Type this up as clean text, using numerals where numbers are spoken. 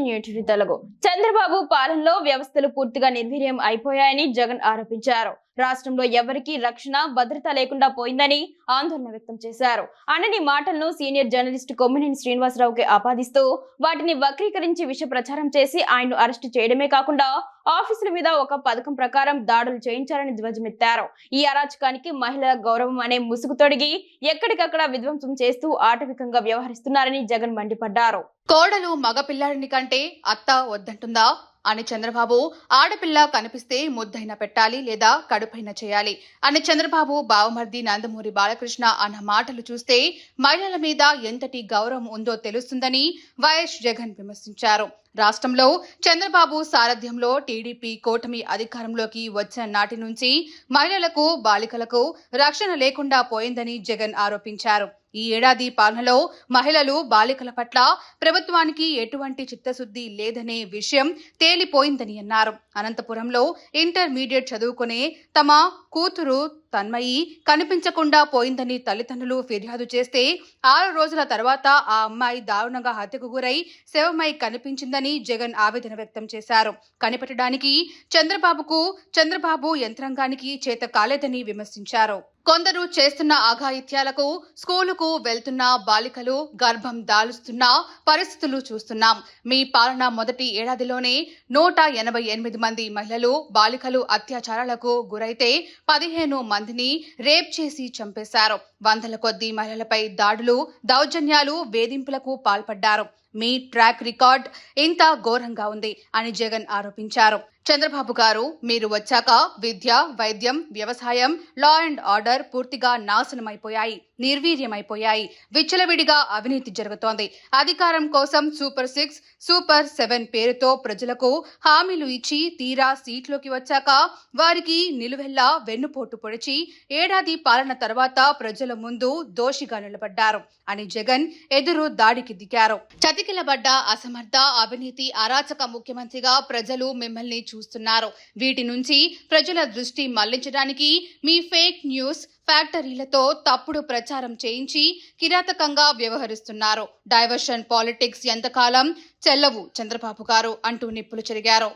Nutri Telugu. Chandrababu పాలనలో వ్యవస్థలు పూర్తిగా నిర్వీర్యం అయిపోయాయని జగన్ ఆరోపించారు. రాష్ట్రంలో ఎవరికీ రక్షణ భద్రత లేకుండా పోయిందని ఆందోళన వ్యక్తం చేశారు. అన్నని మాటలను సీనియర్ జర్నలిస్ట్ కొమ్మినేని శ్రీనివాసరావుకి ఆపాదిస్తూ వాటిని వక్రీకరించి విష ప్రచారం చేసి ఆయన్ను అరెస్టు చేయడమే కాకుండా ఆఫీసుల మీద ఒక పథకం ప్రకారం దాడులు చేయించారని ధ్వజమెత్తారు. ఈ అరాచకానికి మహిళల గౌరవం అనే ముసుగు తొడిగి ఎక్కడికక్కడ విధ్వంసం చేస్తూ ఆటవికంగా వ్యవహరిస్తున్నారని జగన్ మండిపడ్డారు. కోడలు మగపిల్లాడిని కంటే అత్త వద్దంటుందా అని చంద్రబాబు, ఆడపిల్ల కనిపిస్తే ముద్దైన పెట్టాలి లేదా కడుపైన చేయాలి అని చంద్రబాబు బావమర్ది నందమూరి బాలకృష్ణ అన్న మాటలు చూస్తే మహిళల మీద ఎంతటి గౌరవం ఉందో తెలుస్తుందని వైఎస్ జగన్ విమర్శించారు. రాష్ట్రంలో చంద్రబాబు సారథ్యంలో టీడీపీ కూటమి అధికారంలోకి వచ్చిన నాటి నుంచి మహిళలకు బాలికలకు రక్షణ లేకుండా పోయిందని జగన్ ఆరోపించారు. ఈ ఏడాది పాలనలో మహిళలు బాలికల పట్ల ప్రభుత్వానికి ఎటువంటి చిత్తశుద్ధి లేదనే విషయం తేలిపోయిందని అన్నారు. అనంతపురంలో ఇంటర్మీడియట్ చదువుకునే తమ కూతురు తన్మయి కనిపించకుండా పోయిందని తల్లిదండ్రులు ఫిర్యాదు చేస్తే 6 రోజుల తర్వాత ఆ అమ్మాయి దారుణంగా హత్యకు గురై శవమై కనిపించిందని జగన్ ఆవేదన వ్యక్తం చేశారు. కనిపెట్టడానికి చంద్రబాబు యంత్రాంగానికి చేత కాలేదని విమర్శించారు. కొందరు చేస్తున్న అఘాయిత్యాలకు స్కూలుకు వెళ్తున్న బాలికలు గర్భం దాలుస్తున్న పరిస్థితులు చూస్తున్నాం. మీ పాలన మొదటి ఏడాదిలోనే 188 మంది మహిళలు బాలికలు అత్యాచారాలకు గురైతే 15 మందిని రేప్ చేసి చంపేశారు. వందల కొద్దీ మహిళలపై దాడులు, దౌర్జన్యాలు, వేధింపులకు పాల్పడ్డారు. మీ ట్రాక్ రికార్డ్ ఇంత ఘోరంగా ఉంది అని జగన్ ఆరోపించారు. చంద్రబాబు గారు, మీరు వచ్చాక విద్య, వైద్యం, వ్యవసాయం, లా అండ్ ఆర్డర్ పూర్తిగా నాశనమైపోయాయి, నిర్వీర్యమైపోయాయి. విచ్చలవిడిగా అవినీతి జరుగుతోంది. అధికారం కోసం సూపర్ 6, సూపర్ 7 పేరుతో ప్రజలకు హామీలు ఇచ్చి తీరా సీట్లోకి వచ్చాక వారికి నిలువెల్లా వెన్నుపోటు పొడిచి ఏడాది పాలన తర్వాత ప్రజల ముందు దోషిగా నిలబడ్డారు అని జగన్ ఎదురు దాడికి దిగారు. చతికిలబడ్డ అసమర్థ, అవినీతి, అరాచక ముఖ్యమంత్రిగా ప్రజలు మిమ్మల్ని చూస్తున్నారు. వీటి నుంచి ప్రజల దృష్టి మళ్లించడానికి మీ ఫేక్ న్యూస్ ఫ్యాక్టరీలతో తప్పుడు ప్రచారం చేయించి కిరాతకంగా వ్యవహరిస్తున్నారు. డైవర్షన్ పాలిటిక్స్ ఎంతకాలం చెల్లవు చంద్రబాబు గారు అంటూ నిప్పులు చెరిగారు.